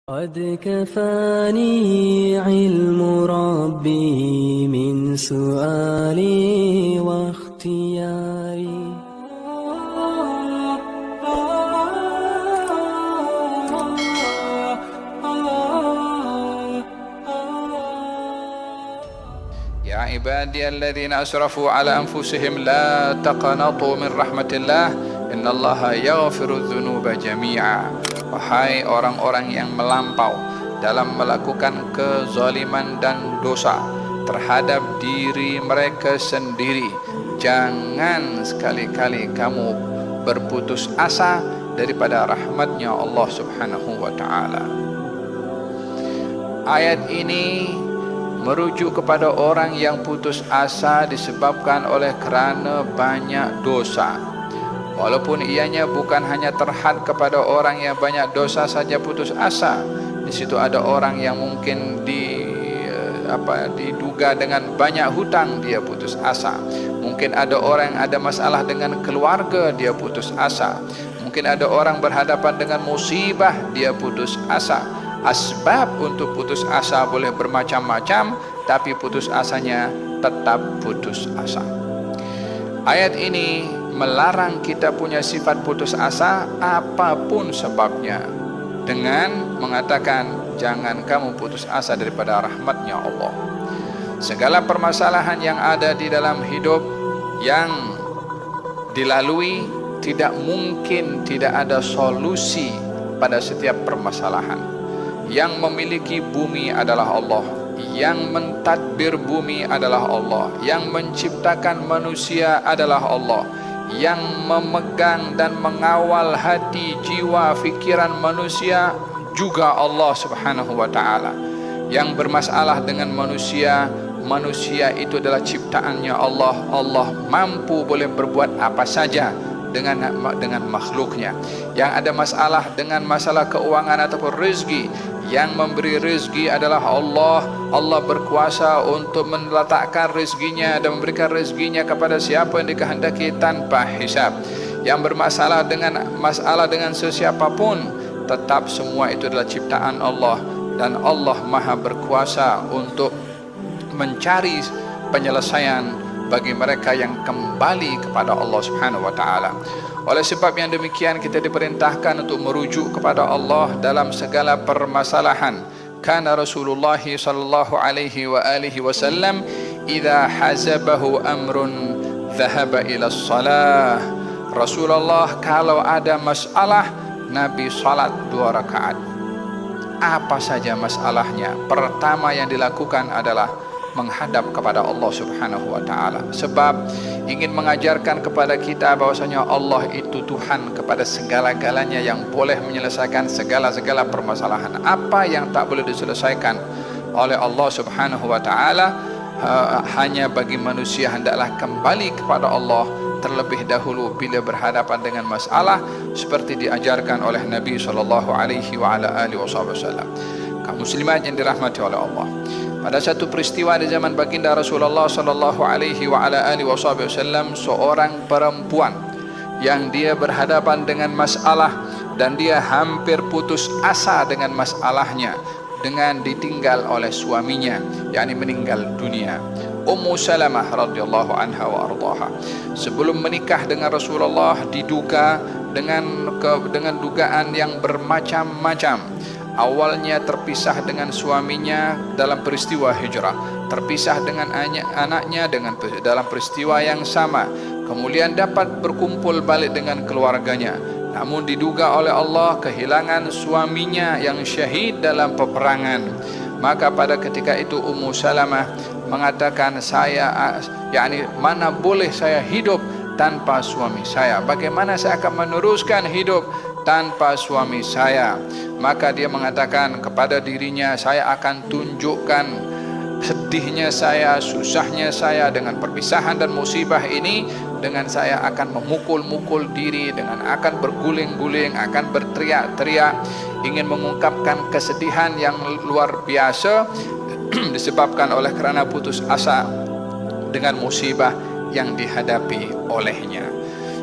قد كفاني علم ربي من سؤالي واختياري. يا عبادي الذين أسرفوا على أنفسهم لا تقنطوا من رحمة الله إن الله يغفر الذنوب جميعا. Wahai orang-orang yang melampau dalam melakukan kezaliman dan dosa terhadap diri mereka sendiri, jangan sekali-kali kamu berputus asa daripada rahmatnya Allah Subhanahu wa ta'ala. Ayat ini merujuk kepada orang yang putus asa disebabkan oleh kerana banyak dosa. Walaupun ianya bukan hanya terhad kepada orang yang banyak dosa saja putus asa. Di situ ada orang yang mungkin diduga dengan banyak hutang, dia putus asa. Mungkin ada orang yang ada masalah dengan keluarga, dia putus asa. Mungkin ada orang berhadapan dengan musibah, dia putus asa. Asbab untuk putus asa boleh bermacam-macam, tapi putus asanya tetap putus asa. Ayat ini melarang kita punya sifat putus asa apapun sebabnya, dengan mengatakan jangan kamu putus asa daripada rahmatnya Allah. Segala permasalahan yang ada di dalam hidup yang dilalui, tidak mungkin tidak ada solusi pada setiap permasalahan. Yang memiliki bumi adalah Allah, yang mentadbir bumi adalah Allah, yang menciptakan manusia adalah Allah, yang memegang dan mengawal hati, jiwa, fikiran manusia juga Allah Subhanahu wa ta'ala. Yang bermasalah dengan manusia, manusia itu adalah ciptaannya Allah. Allah mampu boleh berbuat apa saja dengan makhluknya. Yang ada masalah dengan masalah keuangan ataupun rezeki, yang memberi rezeki adalah Allah. Allah berkuasa untuk meletakkan rezekinya dan memberikan rezekinya kepada siapa yang dikehendaki tanpa hisab. Yang bermasalah dengan sesiapapun, tetap semua itu adalah ciptaan Allah, dan Allah maha berkuasa untuk mencari penyelesaian bagi mereka yang kembali kepada Allah Subhanahu wa ta'ala. Oleh sebab yang demikian, kita diperintahkan untuk merujuk kepada Allah dalam segala permasalahan. Kana Rasulullah sallallahu alaihi wa alihi wasallam idza hazabahu amrun dhahaba ila shalah. Rasulullah kalau ada masalah, Nabi salat 2 rakaat. Apa saja masalahnya, pertama yang dilakukan adalah menghadap kepada Allah Subhanahu wa ta'ala. Sebab ingin mengajarkan kepada kita bahwasanya Allah itu Tuhan kepada segala-galanya, yang boleh menyelesaikan segala-segala permasalahan. Apa yang tak boleh diselesaikan oleh Allah Subhanahu wa ta'ala, hanya bagi manusia hendaklah kembali kepada Allah terlebih dahulu bila berhadapan dengan masalah, seperti diajarkan oleh Nabi sallallahu alaihi wa ala alihi wasallam. Kaum muslimat yang dirahmati oleh Allah, pada satu peristiwa di zaman baginda Rasulullah sallallahu alaihi wa ala alihi wasallam, seorang perempuan yang dia berhadapan dengan masalah dan dia hampir putus asa dengan masalahnya, dengan ditinggal oleh suaminya, yakni meninggal dunia. Ummu Salamah radhiyallahu anha wa ardhaha, sebelum menikah dengan Rasulullah diduga dengan dugaan yang bermacam-macam. Awalnya terpisah dengan suaminya dalam peristiwa hijrah, terpisah dengan anaknya dalam peristiwa yang sama, kemudian dapat berkumpul balik dengan keluarganya. Namun diduga oleh Allah kehilangan suaminya yang syahid dalam peperangan. Maka pada ketika itu Ummu Salamah mengatakan, mana boleh saya hidup tanpa suami saya? Bagaimana saya akan meneruskan hidup tanpa suami saya? Maka dia mengatakan kepada dirinya, saya akan tunjukkan sedihnya saya, susahnya saya dengan perpisahan dan musibah ini, dengan saya akan memukul-mukul diri, dengan akan berguling-guling, akan berteriak-teriak, ingin mengungkapkan kesedihan yang luar biasa disebabkan oleh kerana putus asa dengan musibah yang dihadapi olehnya.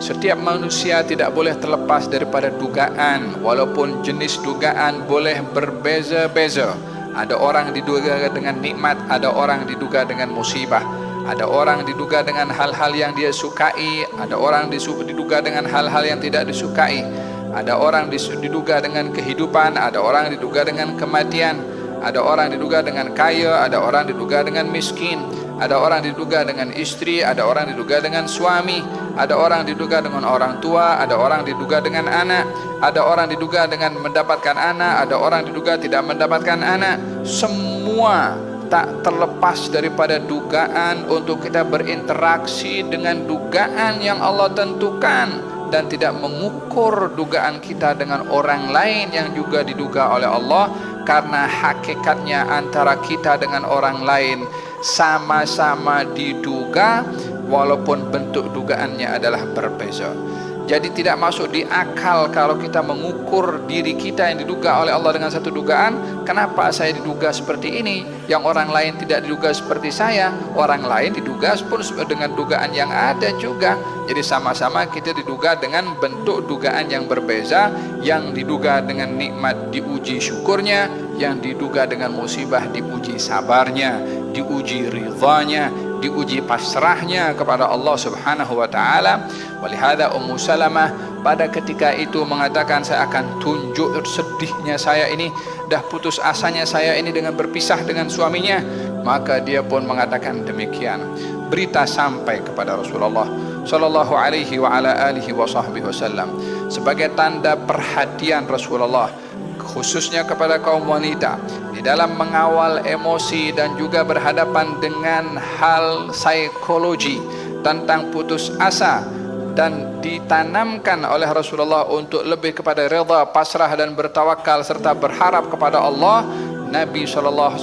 Setiap manusia tidak boleh terlepas daripada dugaan, walaupun jenis dugaan boleh berbeza-beza. Ada orang diduga dengan nikmat, ada orang diduga dengan musibah. Ada orang diduga dengan hal-hal yang dia sukai, ada orang diduga dengan hal-hal yang tidak disukai. Ada orang diduga dengan kehidupan, ada orang diduga dengan kematian. Ada orang diduga dengan kaya, ada orang diduga dengan miskin. Ada orang diduga dengan istri, ada orang diduga dengan suami. Ada orang diduga dengan orang tua, ada orang diduga dengan anak. Ada orang diduga dengan mendapatkan anak, ada orang diduga tidak mendapatkan anak. Semua tak terlepas daripada dugaan untuk kita berinteraksi dengan dugaan yang Allah tentukan, dan tidak mengukur dugaan kita dengan orang lain yang juga diduga oleh Allah, karena hakikatnya antara kita dengan orang lain sama-sama diduga walaupun bentuk dugaannya adalah berbeza. Jadi tidak masuk di akal kalau kita mengukur diri kita yang diduga oleh Allah dengan satu dugaan. Kenapa saya diduga seperti ini, yang orang lain tidak diduga seperti saya? Orang lain diduga pun dengan dugaan yang ada juga. Jadi sama-sama kita diduga dengan bentuk dugaan yang berbeza. Yang diduga dengan nikmat diuji syukurnya, yang diduga dengan musibah diuji sabarnya, diuji ridhanya, diuji pasrahnya kepada Allah Subhanahu wa taala. Walihada Ummu Salamah pada ketika itu mengatakan, saya akan tunjuk sedihnya saya ini, dah putus asanya saya ini dengan berpisah dengan suaminya. Maka dia pun mengatakan demikian. Berita sampai kepada Rasulullah sallallahu alaihi wa ala alihi wa sahbihi wasallam sebagai tanda perhatian Rasulullah khususnya kepada kaum wanita di dalam mengawal emosi dan juga berhadapan dengan hal psikologi tentang putus asa, dan ditanamkan oleh Rasulullah untuk lebih kepada redha, pasrah dan bertawakal serta berharap kepada Allah. Nabi SAW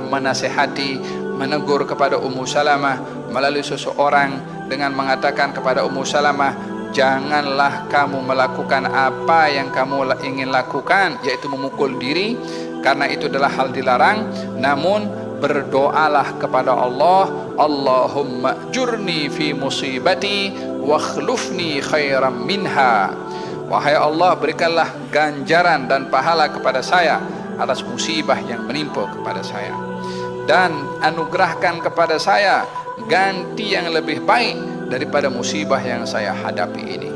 menasihati, menegur kepada Ummu Salamah melalui seseorang dengan mengatakan kepada Ummu Salamah, janganlah kamu melakukan apa yang kamu ingin lakukan, yaitu memukul diri, karena itu adalah hal dilarang. Namun berdoalah kepada Allah, Allahumma jurni fi musibati wa khlufni khairan minha. Wahai Allah, berikanlah ganjaran dan pahala kepada saya atas musibah yang menimpa kepada saya, dan anugerahkan kepada saya ganti yang lebih baik daripada musibah yang saya hadapi ini.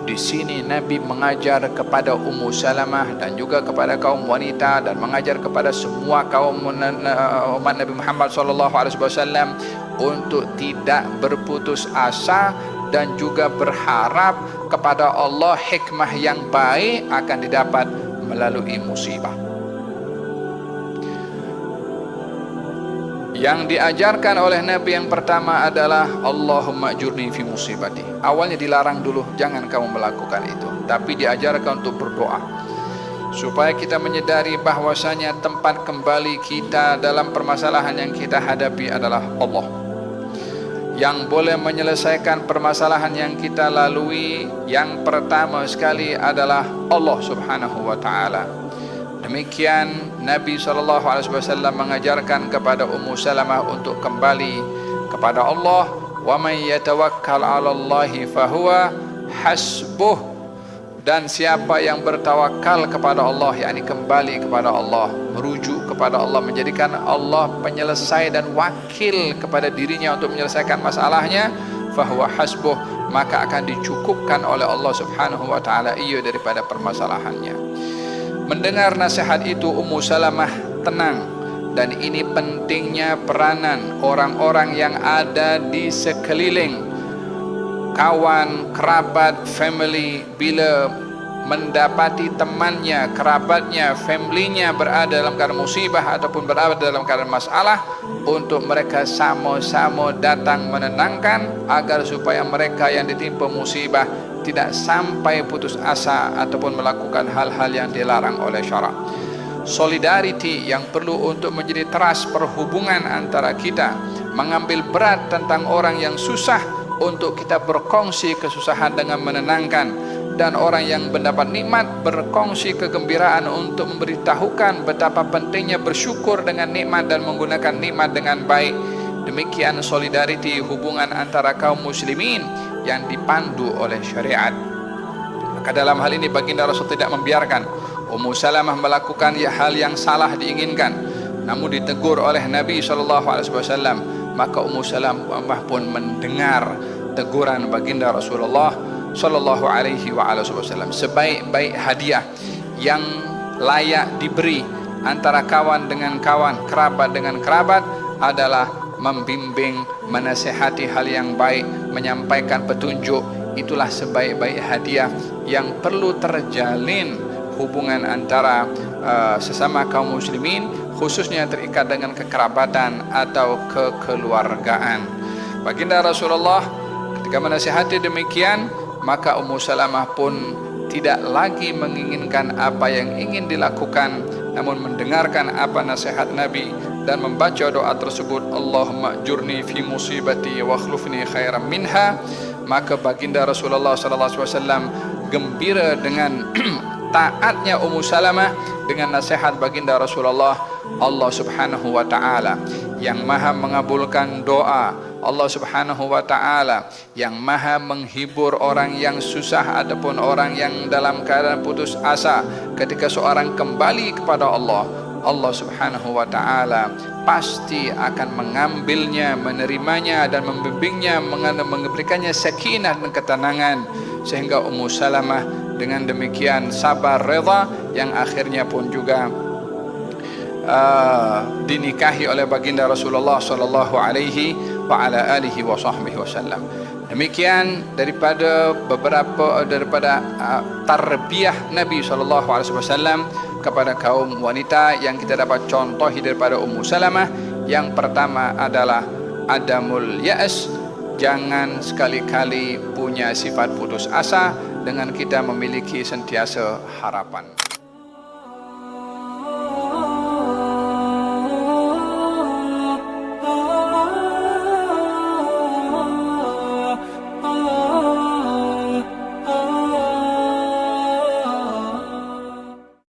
Di sini Nabi mengajar kepada Ummu Salamah dan juga kepada kaum wanita, dan mengajar kepada semua kaum umat Nabi Muhammad SAW untuk tidak berputus asa dan juga berharap kepada Allah hikmah yang baik akan didapat melalui musibah. Yang diajarkan oleh Nabi yang pertama adalah Allahumma ajurni fi musibati. Awalnya dilarang dulu, jangan kamu melakukan itu, tapi diajarkan untuk berdoa supaya kita menyadari bahwasanya tempat kembali kita dalam permasalahan yang kita hadapi adalah Allah. Yang boleh menyelesaikan permasalahan yang kita lalui yang pertama sekali adalah Allah Subhanahu wa taala. Demikian Nabi SAW mengajarkan kepada Ummu Salamah untuk kembali kepada Allah. Wa may yatawakkal 'ala Allahi fahuwa hasbuh. Dan siapa yang bertawakal kepada Allah, yakni kembali kepada Allah, merujuk kepada Allah, menjadikan Allah penyelesai dan wakil kepada dirinya untuk menyelesaikan masalahnya, fahuwa hasbuh, maka akan dicukupkan oleh Allah Subhanahu wa taala ia daripada permasalahannya. Mendengar nasihat itu, Ummu Salamah tenang, dan ini pentingnya peranan orang-orang yang ada di sekeliling, kawan, kerabat, family. Bila mendapati temannya, kerabatnya, familynya berada dalam keadaan musibah ataupun berada dalam keadaan masalah, untuk mereka sama-sama datang menenangkan, agar supaya mereka yang ditimpa musibah tidak sampai putus asa ataupun melakukan hal-hal yang dilarang oleh syarak. Solidarity yang perlu untuk menjadi teras perhubungan antara kita, mengambil berat tentang orang yang susah untuk kita berkongsi kesusahan dengan menenangkan, dan orang yang mendapat nikmat berkongsi kegembiraan untuk memberitahukan betapa pentingnya bersyukur dengan nikmat dan menggunakan nikmat dengan baik. Demikian solidarity hubungan antara kaum muslimin yang dipandu oleh syariat. Maka dalam hal ini baginda Rasul tidak membiarkan Ummu Salamah melakukan hal yang salah diinginkan, namun ditegur oleh Nabi SAW. Maka Ummu Salamah pun mendengar teguran baginda Rasulullah SAW. Sebaik-baik hadiah yang layak diberi antara kawan dengan kawan, kerabat dengan kerabat adalah membimbing, menasihati hal yang baik, menyampaikan petunjuk. Itulah sebaik-baik hadiah yang perlu terjalin hubungan antara sesama kaum muslimin, khususnya terikat dengan kekerabatan atau kekeluargaan. Baginda Rasulullah ketika menasihati demikian, maka Ummu Salamah pun tidak lagi menginginkan apa yang ingin dilakukan, namun mendengarkan apa nasihat Nabi dan membaca doa tersebut, Allahumma ajurni fi musibati wa akhlifni khairan minha. Maka baginda Rasulullah SAW gembira dengan taatnya Ummu Salamah dengan nasihat baginda Rasulullah. Allah Subhanahu wa taala yang Maha mengabulkan doa, Allah Subhanahu wa taala yang Maha menghibur orang yang susah ataupun orang yang dalam keadaan putus asa. Ketika seorang kembali kepada Allah, Allah Subhanahu wa taala pasti akan mengambilnya, menerimanya dan membimbingnya, memberikannya sakinah dan ketenangan, sehingga Ummu Salamah dengan demikian sabar reda yang akhirnya pun juga dinikahi oleh baginda Rasulullah sallallahu alaihi wa ala alihi wa sahbihi wasallam. Demikian daripada tarbiyah Nabi sallallahu alaihi wasallam kepada kaum wanita yang kita dapat contohi daripada Ummu Salamah. Yang pertama adalah adamul ya'as, jangan sekali-kali punya sifat putus asa dengan kita memiliki sentiasa harapan.